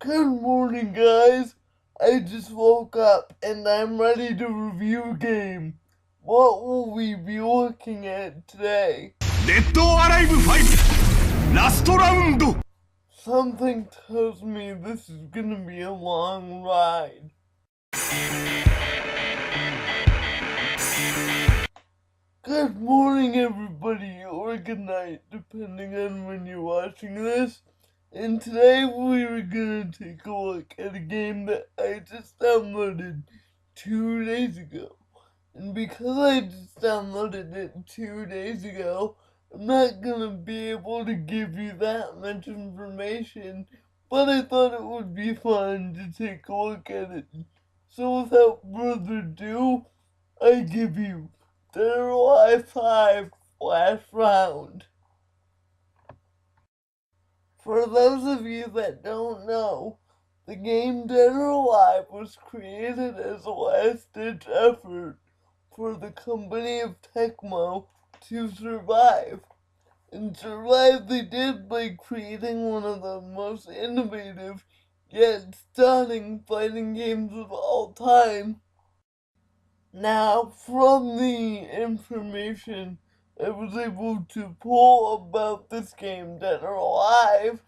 Good morning, guys. I just woke up and I'm ready to review a game. What will we be looking at today? デッドアライブ5ラストラウンド Something tells me this is gonna be a long ride. Good morning, everybody, or good night, depending on when you're watching this. And today we are gonna take a look at a game that I just downloaded 2 days ago. And because I just downloaded it 2 days ago, I'm not gonna be able to give you that much information, but I thought it would be fun to take a look at it. So without further ado, I give you Dead or Alive 5 Last Round. For those of you that don't know, the game Dead or Alive was created as a last-ditch effort for the company of Tecmo to survive. And survive they did by creating one of the most innovative yet stunning fighting games of all time. Now, from the information I was able to pull about this game, Dead or Alive,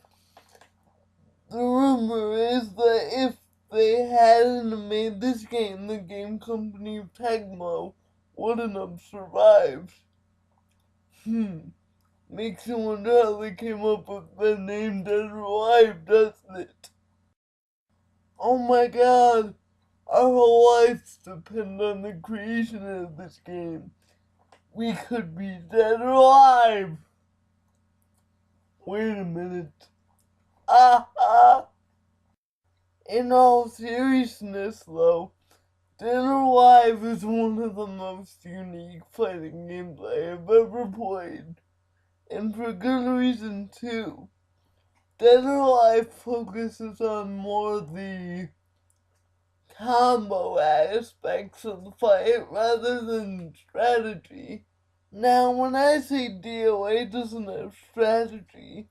the rumor is that if they hadn't made this game, the game company of Tecmo wouldn't have survived. Makes you wonder how they came up with the name Dead or Alive, doesn't it? Oh my god! Our whole lives depend on the creation of this game. We could be dead or alive! Wait a minute. In all seriousness, though, Dead or Alive is one of the most unique fighting games I have ever played. And for good reason, too. Dead or Alive focuses on more the combo aspects of the fight rather than strategy. Now, when I say DOA doesn't have strategy,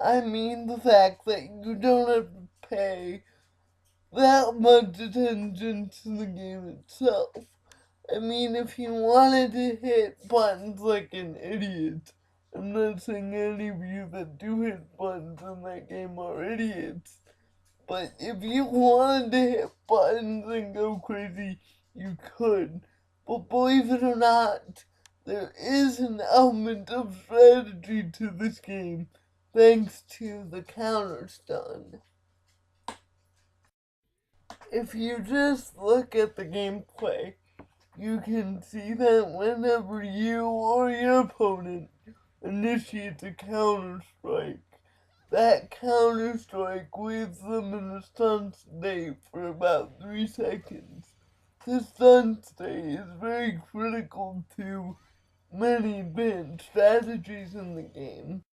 I mean the fact that you don't have to pay that much attention to the game itself. I mean, if you wanted to hit buttons like an idiot, I'm not saying any of you that do hit buttons in that game are idiots, but if you wanted to hit buttons and go crazy, you could. But believe it or not, there is an element of strategy to this game, thanks to the counter stun. If you just look at the gameplay, you can see that whenever you or your opponent initiates a counter strike, that counter strike leaves them in a stun state for about 3 seconds. This stun state is very critical to many advanced strategies in the game.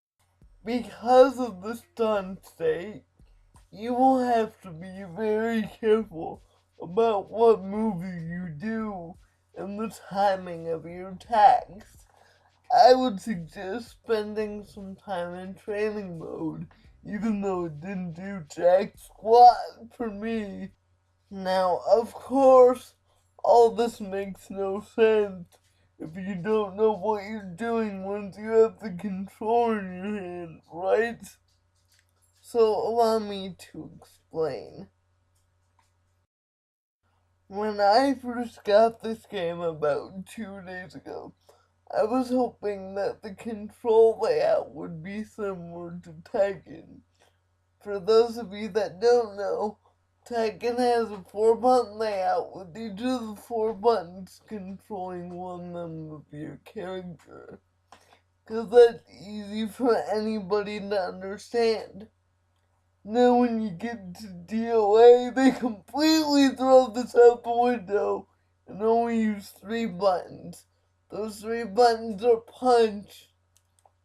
Because of the stun state, you will have to be very careful about what moves you do and the timing of your attacks. I would suggest spending some time in training mode, even though it didn't do jack squat for me. Now, of course, all this makes no sense if you don't know what you're doing once you have the controller in your hand, right? So allow me to explain. When I first got this game about 2 days ago, I was hoping that the control layout would be similar to Tekken. For those of you that don't know, Tekken has a 4-button layout with each of the 4 buttons controlling one member of your character. Cause that's easy for anybody to understand. Now when you get to DOA, they completely throw this out the window and only use 3 buttons. Those 3 buttons are punch,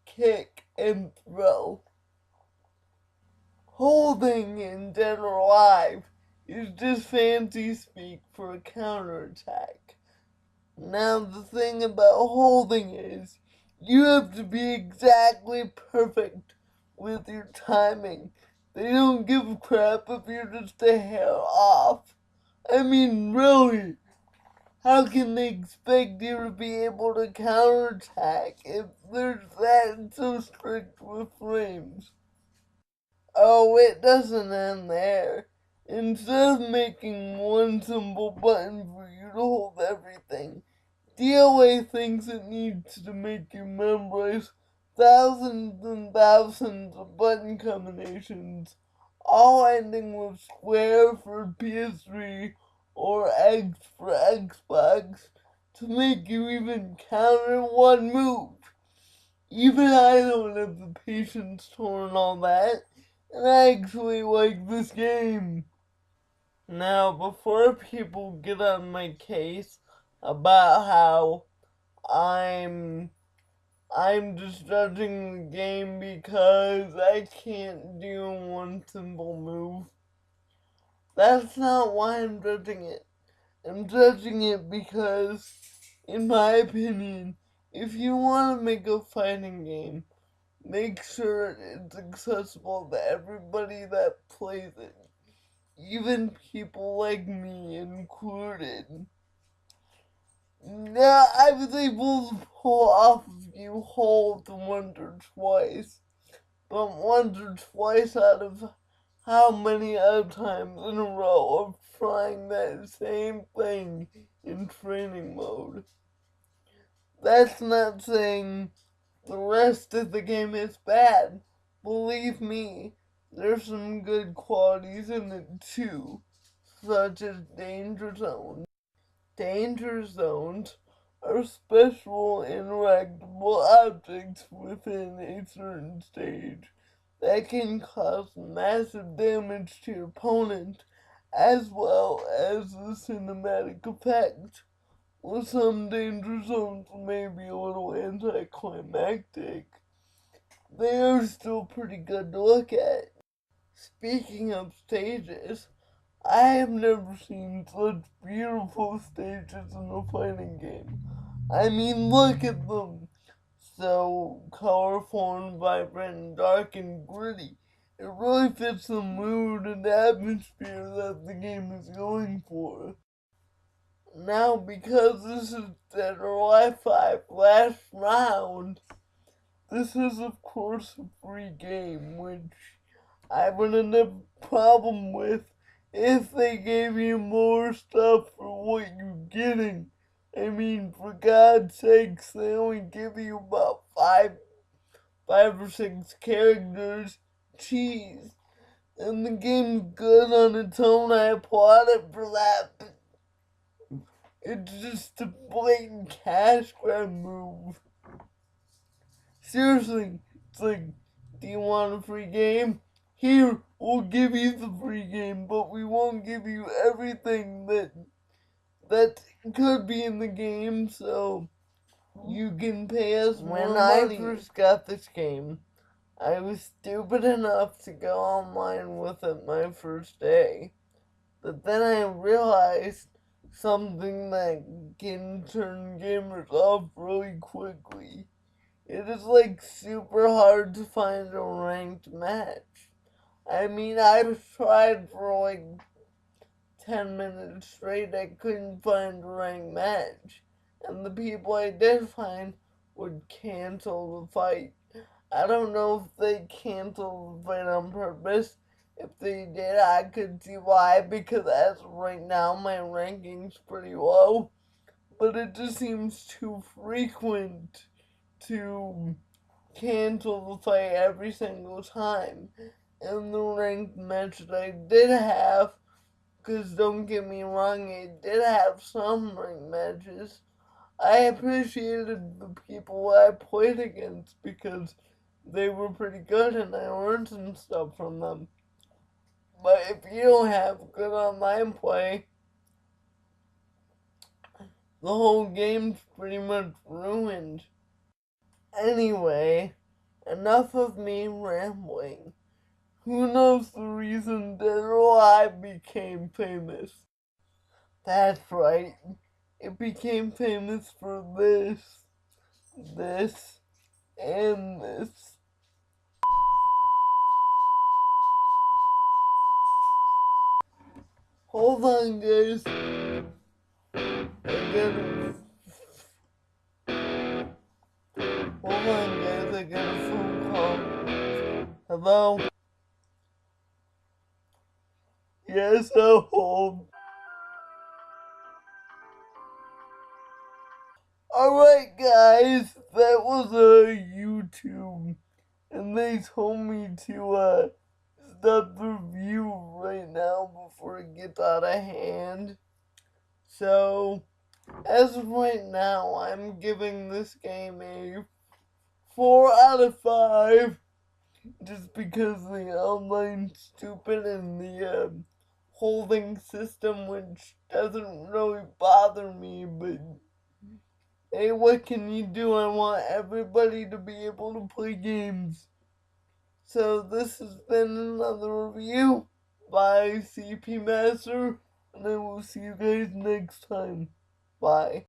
kick, and throw. Holding in Dead or Alive is just fancy speak for a counterattack. Now the thing about holding is, you have to be exactly perfect with your timing. They don't give a crap if you're just a hair off. I mean, really, how can they expect you to be able to counterattack if they're that so strict with frames? Oh, it doesn't end there. Instead of making one simple button for you to hold everything, DOA thinks it needs to make you memorize thousands and thousands of button combinations, all ending with square for PS3 or X for Xbox, to make you even counter one move. Even I don't have the patience to learn all that, and I actually like this game. Now, before people get on my case about how I'm just judging the game because I can't do one simple move, that's not why I'm judging it. I'm judging it because, in my opinion, if you want to make a fighting game, make sure it's accessible to everybody that plays it, even people like me included. Now, I was able to pull off a few holds once or twice, but once or twice out of how many other times in a row of trying that same thing in training mode. That's not saying the rest of the game is bad. Believe me, there's some good qualities in it too, such as danger zones. Danger zones are special interactable objects within a certain stage that can cause massive damage to your opponent, as well as the cinematic effect. While some danger zones may be a little anticlimactic, they are still pretty good to look at. Speaking of stages, I have never seen such beautiful stages in a fighting game. I mean, look at them! So colorful and vibrant and dark and gritty. It really fits the mood and atmosphere that the game is going for. Now, because this is Dead or Alive 5 last round, this is of course a free game, which I wouldn't have a problem with if they gave you more stuff for what you're getting. I mean, for God's sakes, they only give you about five or six characters. Jeez. And the game's good on its own, I applaud it for that, but it's just a blatant cash grab move. Seriously, it's like, do you want a free game? Here, we'll give you the free game, but we won't give you everything that could be in the game, so you can pay us more money. When I first got this game, I was stupid enough to go online with it my first day. But then I realized something that can turn gamers off really quickly. It is like super hard to find a ranked match. I mean, I've tried for like 10 minutes straight, I couldn't find a ranked match. And the people I did find would cancel the fight. I don't know if they canceled the fight on purpose. If they did, I could see why, because as of right now, my ranking's pretty low. But it just seems too frequent to cancel the fight every single time. And the ranked match that I did have, because don't get me wrong, it did have some ranked matches, I appreciated the people I played against because they were pretty good and I learned some stuff from them. But if you don't have good online play, the whole game's pretty much ruined. Anyway, enough of me rambling. Who knows the reason Dead or Alive became famous? That's right, it became famous for this, and this. Hold on, guys. Hold on, guys. I got a phone call. Hello? Yes, I'm home. Alright, guys. That was YouTube. And they told me to stop the review right now before it gets out of hand. So, as of right now, I'm giving this game a 4 out of 5. Just because the online's stupid and the holding system, which doesn't really bother me, but hey, what can you do? I want everybody to be able to play games. So this has been another review by CP Master, and I will see you guys next time. Bye.